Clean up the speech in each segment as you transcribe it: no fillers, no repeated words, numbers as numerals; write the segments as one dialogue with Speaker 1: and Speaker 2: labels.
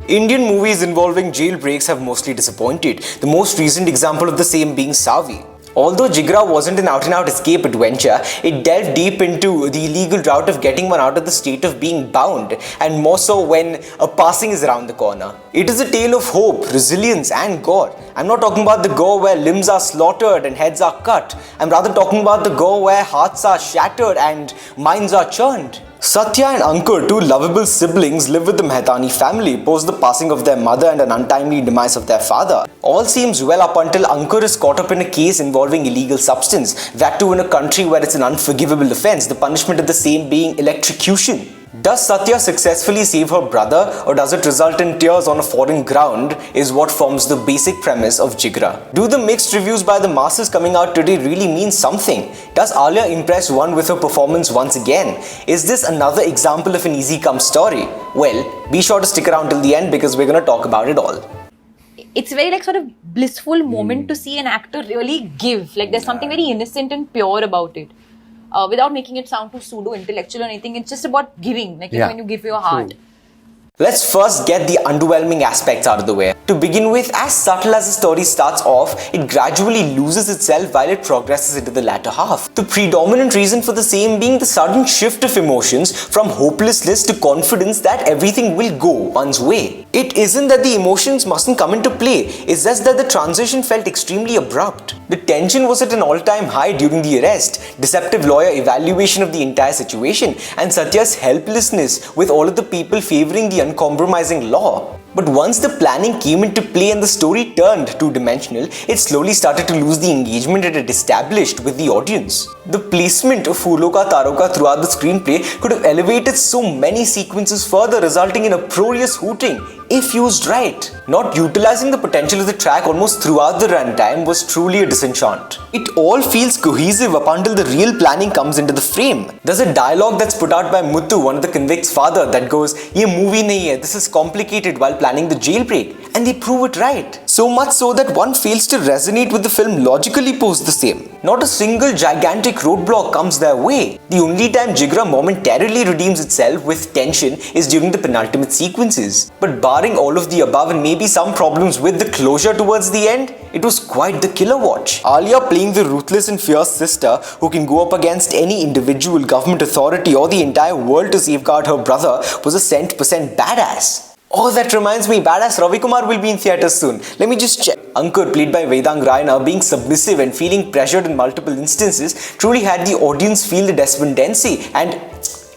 Speaker 1: Indian movies involving jailbreaks have mostly disappointed, the most recent example of the same being Savi. Although Jigra wasn't an out-and-out escape adventure, it delved deep into the illegal route of getting one out of the state of being bound, and more so when a passing is around the corner. It is a tale of hope, resilience and gore. I'm not talking about the gore where limbs are slaughtered and heads are cut. I'm rather talking about the gore where hearts are shattered and minds are churned. Satya and Ankur, two lovable siblings, live with the Mehtani family post the passing of their mother and an untimely demise of their father. All seems well up until Ankur is caught up in a case involving illegal substance, that too in a country where it's an unforgivable offense, the punishment of the same being electrocution. Does Satya successfully save her brother, or does it result in tears on a foreign ground, is what forms the basic premise of Jigra. Do the mixed reviews by the masses coming out today really mean something? Does Alia impress one with her performance once again? Is this another example of an easy come story? Well, be sure to stick around till the end because we're gonna talk about it all.
Speaker 2: It's very like sort of blissful moment to see an actor really give. Like there's something very innocent and pure about it. Without making it sound too pseudo-intellectual or anything, it's just about giving, like when you give your heart.
Speaker 1: Let's first get the underwhelming aspects out of the way. To begin with, as subtle as the story starts off, it gradually loses itself while it progresses into the latter half. The predominant reason for the same being the sudden shift of emotions from hopelessness to confidence that everything will go one's way. It isn't that the emotions mustn't come into play, it's just that the transition felt extremely abrupt. The tension was at an all-time high during the arrest, deceptive lawyer evaluation of the entire situation, and Satya's helplessness with all of the people favoring the uncompromising law. But once the planning came into play and the story turned two-dimensional, it slowly started to lose the engagement it had established with the audience. The placement of Phoolon Ka Taroka throughout the screenplay could have elevated so many sequences further, resulting in uproarious hooting if used right. Not utilizing the potential of the track almost throughout the runtime was truly a disenchant. It all feels cohesive up until the real planning comes into the frame. There's a dialogue that's put out by Muthu, one of the convict's father, that goes, "Ye movie nahi hai, this is complicated," while planning the jailbreak, and they prove it right. So much so that one fails to resonate with the film logically post the same. Not a single gigantic roadblock comes their way. The only time Jigra momentarily redeems itself with tension is during the penultimate sequences. But barring all of the above and maybe some problems with the closure towards the end, it was quite the killer watch. Alia playing the ruthless and fierce sister who can go up against any individual, government authority or the entire world to safeguard her brother was a 100% badass. Oh, that reminds me, badass Ravi Kumar will be in theatres soon. Let me just check. Ankur, played by Vedang Raina, being submissive and feeling pressured in multiple instances, truly had the audience feel the despondency and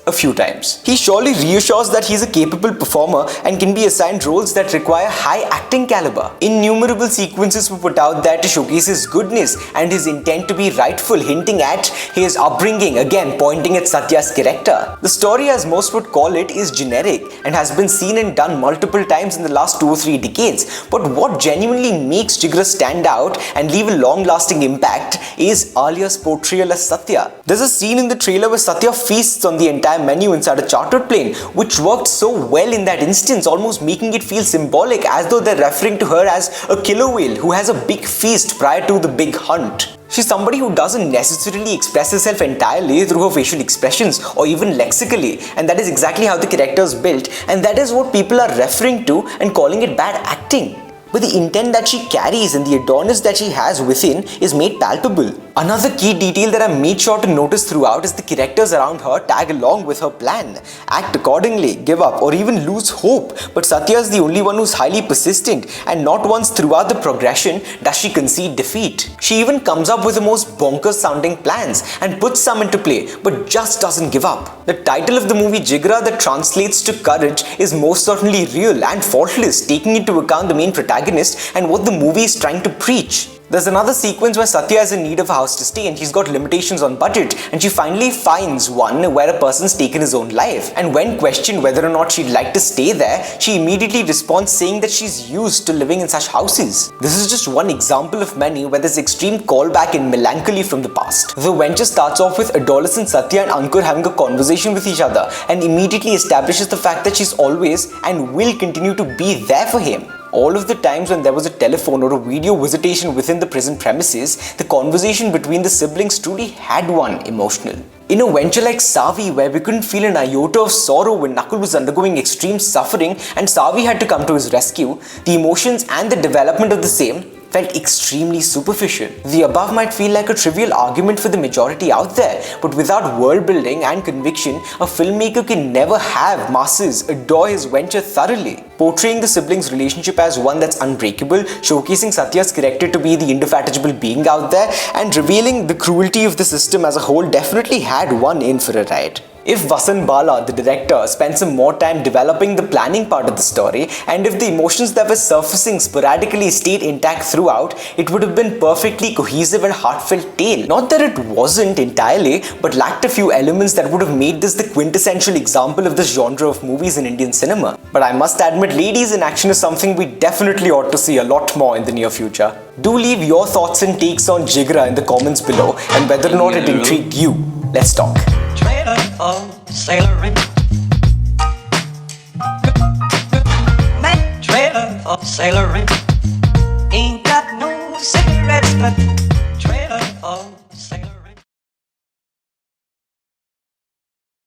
Speaker 1: a few times. He surely reassures that he's a capable performer and can be assigned roles that require high acting caliber. Innumerable sequences were put out there to showcase his goodness and his intent to be rightful, hinting at his upbringing, again pointing at Satya's character. The story, as most would call it, is generic and has been seen and done multiple times in the last 2 or 3 decades. But what genuinely makes Jigra stand out and leave a long-lasting impact is Alia's portrayal as Satya. There's a scene in the trailer where Satya feasts on the entire menu inside a chartered plane, which worked so well in that instance, almost making it feel symbolic, as though they're referring to her as a killer whale who has a big feast prior to the big hunt. She's somebody who doesn't necessarily express herself entirely through her facial expressions or even lexically, and that is exactly how the character is built, and that is what people are referring to and calling it bad acting. But the intent that she carries and the adornment that she has within is made palpable. Another key detail that I made sure to notice throughout is the characters around her tag along with her plan, act accordingly, give up or even lose hope. But Satya is the only one who's highly persistent, and not once throughout the progression does she concede defeat. She even comes up with the most bonkers sounding plans and puts some into play, but just doesn't give up. The title of the movie Jigra, that translates to courage, is most certainly real and faultless, taking into account the main protagonist and what the movie is trying to preach. There's another sequence where Satya is in need of a house to stay and she's got limitations on budget, and she finally finds one where a person's taken his own life. And when questioned whether or not she'd like to stay there, she immediately responds saying that she's used to living in such houses. This is just one example of many where there's extreme callback and melancholy from the past. The venture starts off with adolescent Satya and Ankur having a conversation with each other and immediately establishes the fact that she's always and will continue to be there for him. All of the times when there was a telephone or a video visitation within the prison premises, the conversation between the siblings truly had one emotional. In a venture like Savi, where we couldn't feel an iota of sorrow when Nakul was undergoing extreme suffering and Savi had to come to his rescue, the emotions and the development of the same felt extremely superficial. The above might feel like a trivial argument for the majority out there, but without world building and conviction, a filmmaker can never have masses adore his venture thoroughly. Portraying the siblings' relationship as one that's unbreakable, showcasing Satya's character to be the indefatigable being out there, and revealing the cruelty of the system as a whole definitely had one in for a ride. If Vasant Bala, the director, spent some more time developing the planning part of the story, and if the emotions that were surfacing sporadically stayed intact throughout, it would have been perfectly cohesive and heartfelt tale. Not that it wasn't entirely, but lacked a few elements that would have made this the quintessential example of this genre of movies in Indian cinema. But I must admit, ladies in action is something we definitely ought to see a lot more in the near future. Do leave your thoughts and takes on Jigra in the comments below, and whether or not it intrigued you. Let's talk.
Speaker 3: Trader or sailoring, trader or sailoring.